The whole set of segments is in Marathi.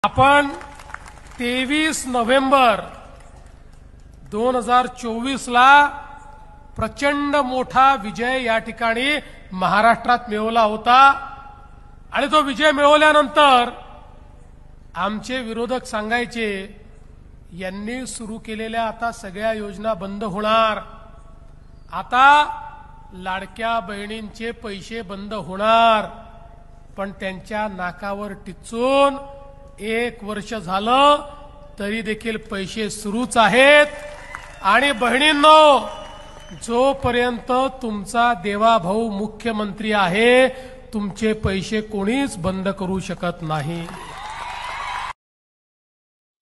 आपण 23 नोव्हेंबर 2024 ला प्रचंड मोठा विजय या ठिकाणी महाराष्ट्रात मिळवला होता आणि तो विजय मिळवल्यानंतर आमचे विरोधक सांगायचे यांनी सुरू केलेल्या आता सगळ्या योजना बंद होणार, आता लाडक्या बहिणींचे पैसे बंद होणार। पण त्यांच्या नाकावर टिचून 1 वर्ष झालं तरी देखील पैसे सुरूच आहेत। आणि बहिणींनो, जोपर्यंत तुमचा देवाभाऊ मुख्यमंत्री आहे तुमचे पैसे कोणीच बंद करू शकत नाही।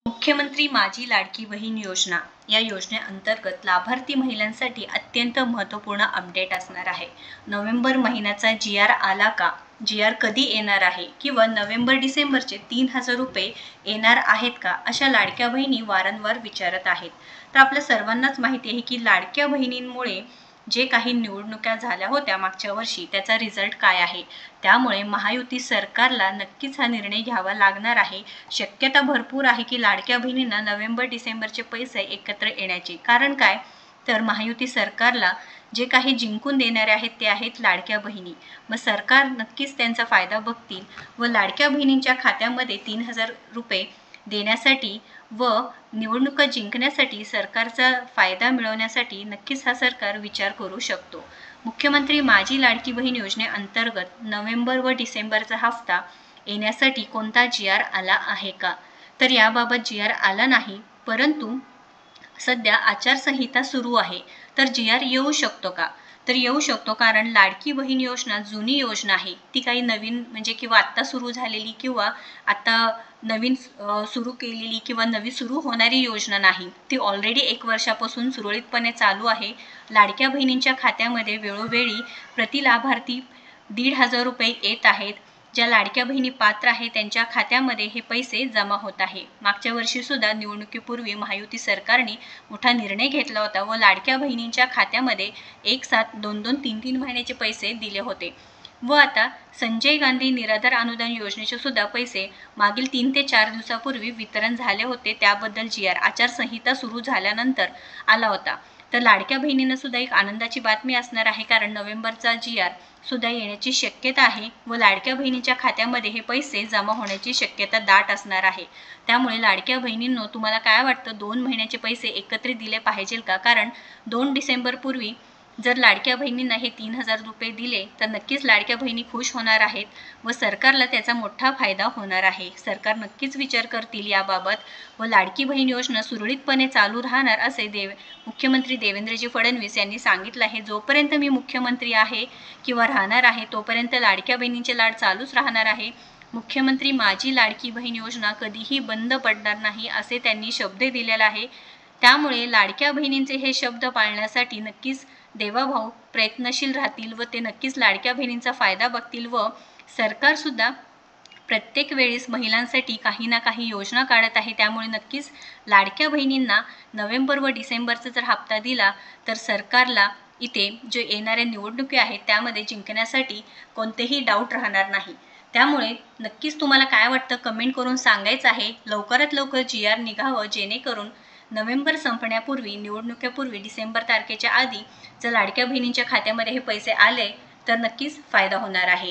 मुख्यमंत्री माझी लाडकी बहीण योजना या योजनेअंतर्गत लाभार्थी महिलांसाठी अत्यंत महत्त्वपूर्ण अपडेट असणार आहे। नोव्हेंबर महिन्याचा GR आला का, GR कधी येणार आहे किंवा नोव्हेंबर डिसेंबरचे 3000 रुपये येणार आहेत का, अशा लाडक्या बहिणी वारंवार विचारत आहेत। तर आपल्या सर्वांनाच माहिती आहे की लाडक्या बहिणींमुळे जे काही निवडणुका झाल्या होत्या मागच्या वर्षी त्याचा रिझल्ट काय आहे, त्यामुळे महायुती सरकारला नक्कीच हा निर्णय घ्यावा लागणार आहे। शक्यता भरपूर आहे की लाडक्या बहिणींना नोव्हेंबर डिसेंबरचे पैसे एकत्र येण्याचे। कारण काय तर महायुती सरकारला जे काही जिंकून देणारे आहेत ते आहेत लाडक्या बहिणी। मग सरकार नक्कीच त्यांचा फायदा बघतील व लाडक्या बहिणींच्या खात्यामध्ये 3000 रुपये देण्यासाठी व निवडणुका जिंकण्यासाठी सरकारचा फायदा मिळवण्यासाठी नक्कीच हा सरकार विचार करू शकतो। मुख्यमंत्री माझी लाडकी बहीण योजनेअंतर्गत नोव्हेंबर व डिसेंबरचा हप्ता येण्यासाठी कोणता GR आला आहे का, तर याबाबत GR आला नाही, परंतु सध्या आचारसंहिता सुरू आहे। तर GR येऊ शकतो का, तर येऊ शकतो, कारण लाडकी बहीण योजना जुनी योजना आहे, ती काही नवीन म्हणजे किंवा आत्ता सुरू झालेली किंवा आता नवीन सुरू केलेली किंवा नवी सुरू होणारी योजना नाही। ती ऑलरेडी 1 वर्षापासून सुरळीतपणे चालू आहे। लाडक्या बहिणींच्या खात्यामध्ये वेळोवेळी प्रति लाभार्थी 1500 रुपये येत आहेत। ज्या लाडक्या बहिणी पात्र आहेत त्यांच्या खात्यामध्ये हे पैसे जमा होत आहे। मागच्या वर्षी सुद्धा निवडणुकीपूर्वी महायुती सरकारने मोठा निर्णय घेतला होता व लाडक्या बहिणींच्या खात्यामध्ये एक साथ 2-2, 3-3 महिन्याचे पैसे दिले होते। व आता संजय गांधी निराधार अनुदान योजनेचे सुद्धा पैसे मागील 3 ते 4 दिवसापूर्वी वितरण झाले होते। त्याबद्दल GR आचारसंहिता सुरू झाल्यानंतर आला होता। तर लाडक्या बहिणींना सुद्धा एक आनंदाची बातमी असणार आहे, कारण नोव्हेंबरचा GR सुद्धा येण्याची शक्यता आहे व लाडक्या बहिणींच्या खात्यामध्ये हे पैसे जमा होण्याची शक्यता दाट असणार आहे। त्यामुळे लाडक्या बहिणींनो, तुम्हाला काय वाटतं, 2 महिन्याचे पैसे एकत्रित दिले पाहिजे का? कारण 2 डिसेंबर पूर्वी जर लाडक्या बहिणींना हे 3000 रुपये दिले तर नक्कीच लाडक्या बहिणी खुश होणार आहेत व सरकारला त्याचा मोठा फायदा होणार आहे। सरकार नक्कीच विचार करतील याबाबत व लाडकी बहीण योजना सुरळीतपणे चालू राहणार असे मुख्यमंत्री देवेंद्रजी फडणवीस यांनी सांगितलं आहे। जोपर्यंत मी मुख्यमंत्री आहे किंवा राहणार आहे तोपर्यंत लाडक्या बहिणींचे लाड चालूच राहणार आहे। मुख्यमंत्री माझी लाडकी बहीण योजना कधीही बंद पडणार नाही असे त्यांनी शब्द दिलेला आहे। त्यामुळे लाडक्या बहिणींचे हे शब्द पाळण्यासाठी नक्कीच देवाभाऊ प्रयत्नशील राहतील व ते नक्कीच लाडक्या बहिणींचा फायदा बघतील व सरकार सुद्धा प्रत्येक वेळेस महिलांसाठी काही ना काही योजना काढत आहे। त्यामुळे नक्कीच लाडक्या बहिणींना नोव्हेंबर व डिसेंबरचा जर हप्ता दिला तर सरकारला इथे जे येणाऱ्या निवडणुकी आहेत त्यामध्ये जिंकण्यासाठी कोणतेही डाऊट राहणार नाही। त्यामुळे नक्कीच तुम्हाला काय वाटतं कमेंट करून सांगायचं आहे। लवकरात लवकर GR निघावं, जेणेकरून नोव्हेंबर संपण्यापूर्वी निवडणुकीपूर्वी डिसेंबर तारखेच्या आधी जर लाडक्या बहिणींच्या खात्यामध्ये हे पैसे आले तर नक्कीच फायदा होणार आहे।